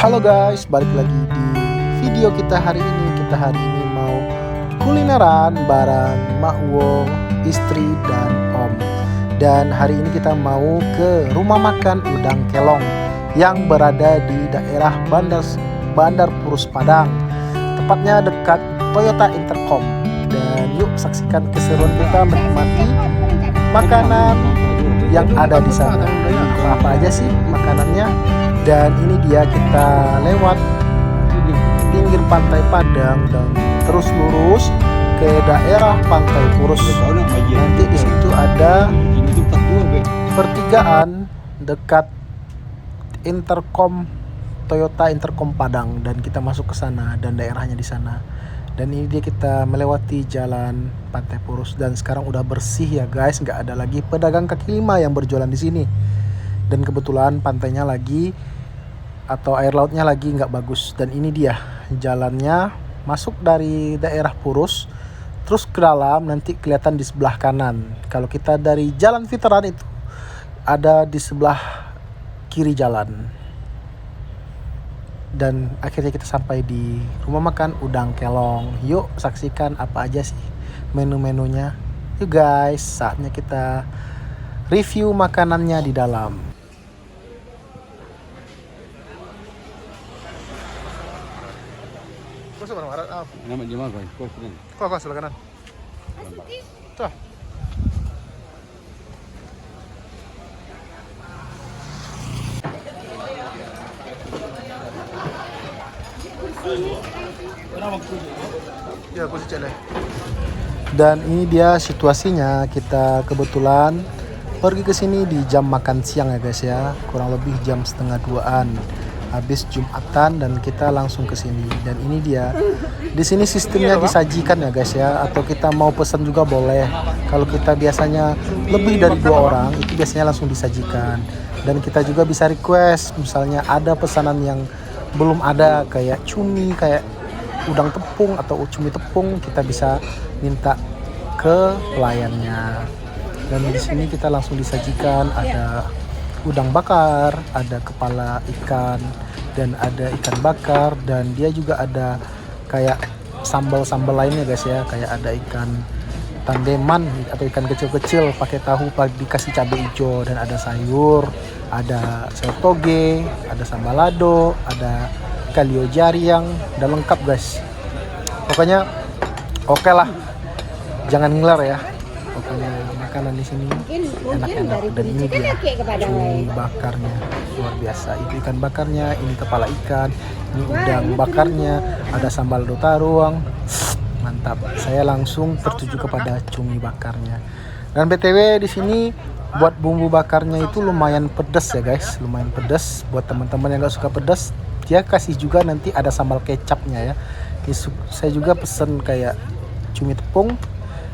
Halo guys, balik lagi di video kita hari ini. Kita hari ini mau kulineran bareng Mak Wo, istri dan Om. Dan hari ini kita mau ke rumah makan Udang Kelong yang berada di daerah Bandar Purus Padang, tepatnya dekat Toyota Intercom. Dan yuk saksikan keseruan kita menikmati makanan yang ada di sana. Apa aja sih makanannya? Dan ini dia, kita lewat pinggir pantai Padang dan terus lurus ke daerah Pantai Purus. Nanti di situ ada pertigaan dekat Intercom, Toyota Intercom Padang, dan kita masuk ke sana dan daerahnya di sana. Dan ini dia, kita melewati jalan Pantai Purus dan sekarang udah bersih ya guys, nggak ada lagi pedagang kaki lima yang berjualan di sini. Dan kebetulan pantainya lagi atau air lautnya lagi nggak bagus. Dan ini dia jalannya, masuk dari daerah Purus terus ke dalam, nanti kelihatan di sebelah kanan. Kalau kita dari Jalan Veteran itu ada di sebelah kiri jalan. Dan akhirnya kita sampai di rumah makan Udang Kelong. Yuk saksikan apa aja sih menu-menunya. Yuk guys, saatnya kita review makanannya di dalam. Nama dia apa? Kok sebelah kanan? Tuh. Ya, kursi cek deh. Dan ini dia situasinya, kita kebetulan pergi ke sini di jam makan siang ya guys ya, kurang lebih jam 1:30-an. Habis Jumatan dan kita langsung ke sini. Dan ini dia, di sini sistemnya disajikan ya guys ya, atau kita mau pesan juga boleh. Kalau kita biasanya lebih dari 2 orang itu biasanya langsung disajikan. Dan kita juga bisa request, misalnya ada pesanan yang belum ada kayak cumi, kayak udang tepung atau cumi tepung, kita bisa minta ke pelayannya. Dan di sini kita langsung disajikan, ada udang bakar, ada kepala ikan, dan ada ikan bakar, dan dia juga ada kayak sambal-sambal lainnya guys ya, kayak ada ikan tandeman atau ikan kecil-kecil pakai tahu, dikasih cabai hijau, dan ada sayur, ada sayur toge, ada sambal lado, ada kalio jari yang udah lengkap guys. Pokoknya oke lah, jangan ngiler ya. Pokoknya makanan di sini enak-enak. Dan ini dia cumi bakarnya, luar biasa. Itu ikan bakarnya, ini kepala ikan, ini udang bakarnya, ada sambal dotaruang. Mantap. Saya langsung tertuju kepada cumi bakarnya. Dan BTW di sini buat bumbu bakarnya itu lumayan pedas ya guys, lumayan pedas. Buat teman-teman yang nggak suka pedas, dia kasih juga nanti ada sambal kecapnya ya. Saya juga pesen kayak cumi tepung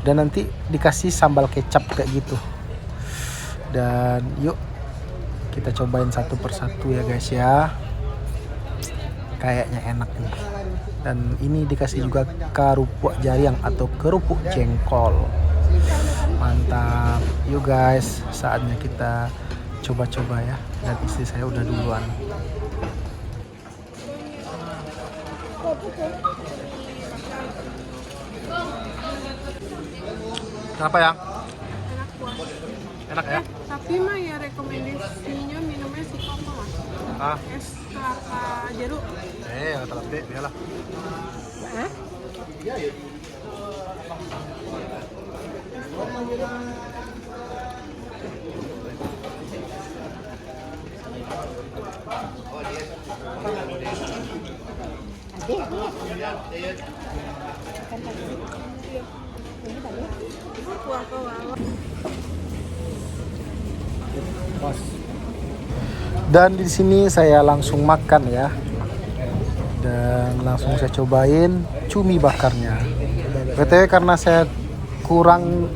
dan nanti dikasih sambal kecap kayak gitu. Dan yuk kita cobain satu persatu ya guys ya, kayaknya enak nih. Dan ini dikasih juga kerupuk jariang atau kerupuk jengkol. Mantap. Yuk guys, saatnya kita coba-coba ya. Dan istri saya udah duluan. Kenapa ya? Enak buah. Enak ya? Tapi mah ya rekomendasinya minumnya si Koko mas. Es kelapa jeruk. Tapi biarlah. Hah? Dan di sini saya langsung makan ya. Dan langsung saya cobain cumi bakarnya. BTW karena saya kurang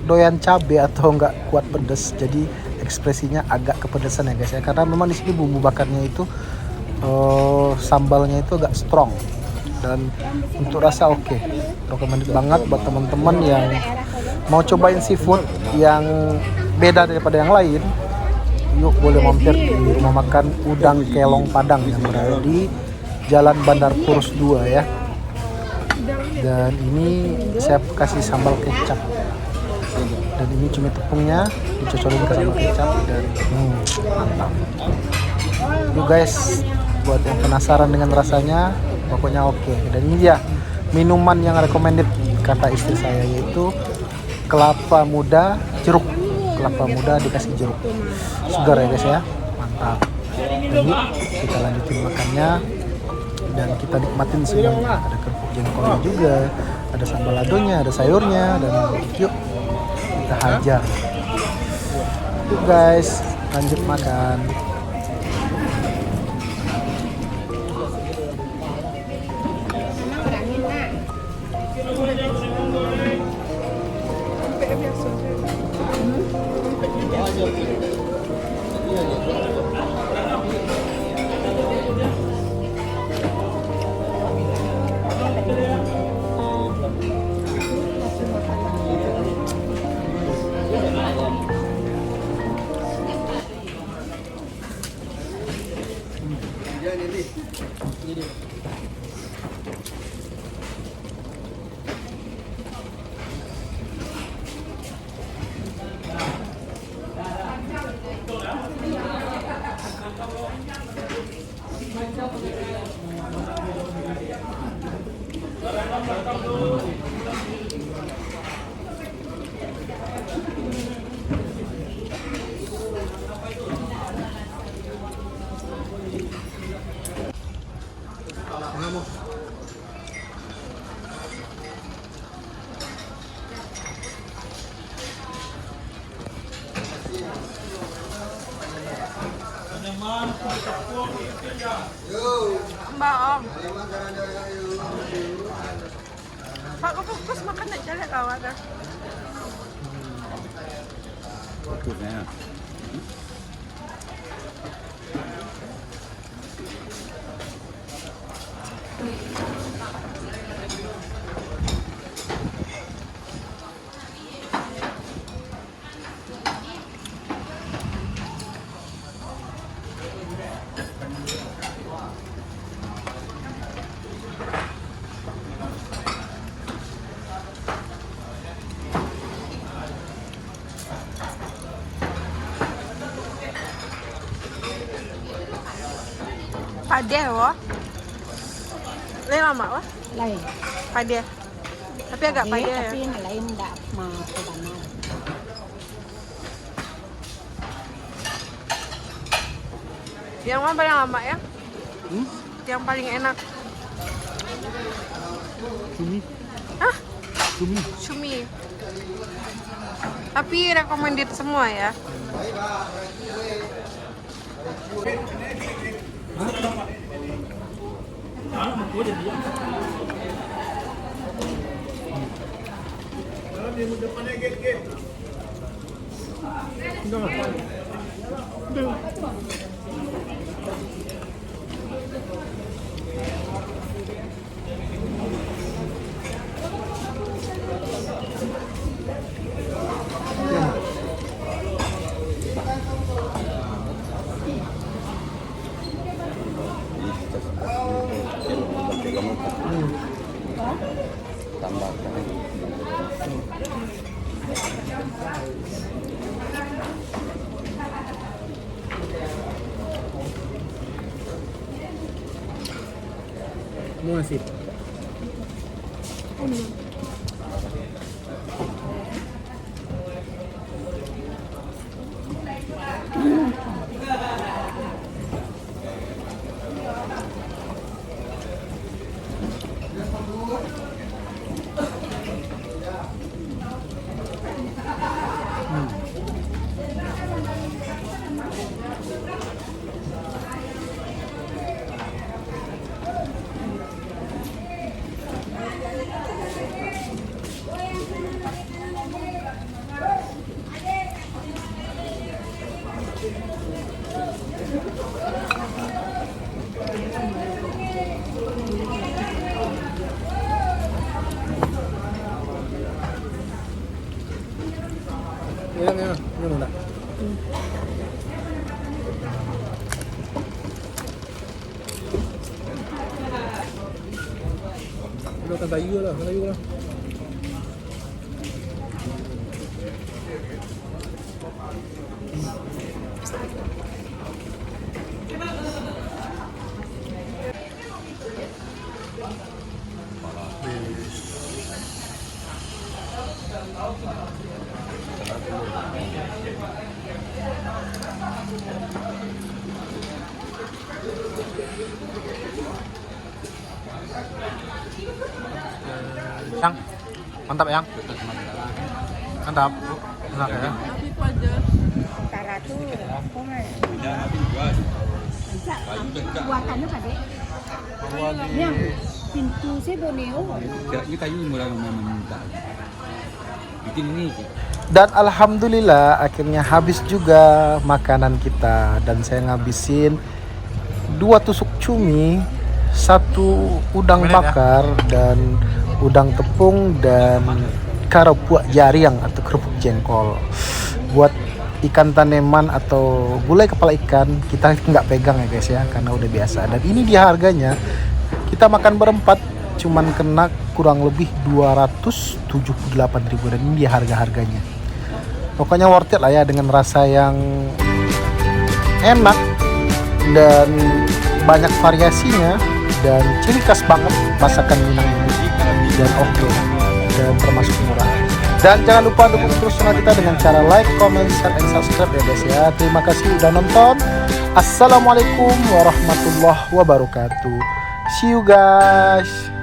doyan cabai atau nggak kuat pedas, jadi ekspresinya agak kepedesan ya guys ya. Karena memang di sini bumbu bakarnya itu sambalnya itu agak strong. Dan untuk rasa oke. Recommended banget buat teman-teman yang mau cobain seafood yang beda daripada yang lain. yuk boleh mampir di rumah makan Udang Kelong Padang yang berada di Jalan Bandar Purus 2 ya. Dan ini saya kasih sambal kecap. Dan ini cumi tepungnya dicocolin ke sambal kecap dan mantap. Yuk guys, buat yang penasaran dengan rasanya, pokoknya oke. Dan ini dia minuman yang recommended kata istri saya, yaitu kelapa muda jeruk. Kelapa muda dikasih jeruk. Segar ya guys ya, mantap. Jadi kita lanjutin makannya dan kita nikmatin semuanya. Ada kerupuk jengkolnya juga, ada sambal ladonya, ada sayurnya, dan yuk kita hajar. Yuk guys, lanjut makan. Mbak Om. Pak, kok fokus makan nak jalan awak dah. Fokusnya. Padeh wah. Lain lama wah. Lain. Padeh. Tapi agak padeh ya. Tapi yang lain enggak mau ke mana. Yang mana paling lama ya? Yang paling enak. Cumi. Hah? Cumi. Cumi. Tapi recommended semua ya. Tambahkan. Muasib. sayur lah. Yang mantap yang mantap enak ya. Tapi itu aja. Antara tuh, buatannya Pak Dek. Yang pintu sih Borneo. Ini kayu mulai meminta. Bikin ini. Dan alhamdulillah akhirnya habis juga makanan kita, dan saya ngabisin 2 tusuk cumi, 1 udang bakar dan udang tepung dan kerupuk jaring atau kerupuk jengkol. Buat ikan taneman atau gulai kepala ikan kita nggak pegang ya guys ya, karena udah biasa. Dan ini dia harganya, kita makan berempat cuman kena kurang lebih 278.000, dan ini dia harga-harganya. Pokoknya worth it lah ya, dengan rasa yang enak dan banyak variasinya, dan ciri khas banget masakan Minang ini, dan oke, dan termasuk murah. Dan jangan lupa dukung terus channel kita dengan cara like, comment, share, and subscribe ya guys ya. Terima kasih udah nonton. Assalamualaikum warahmatullahi wabarakatuh. See you guys.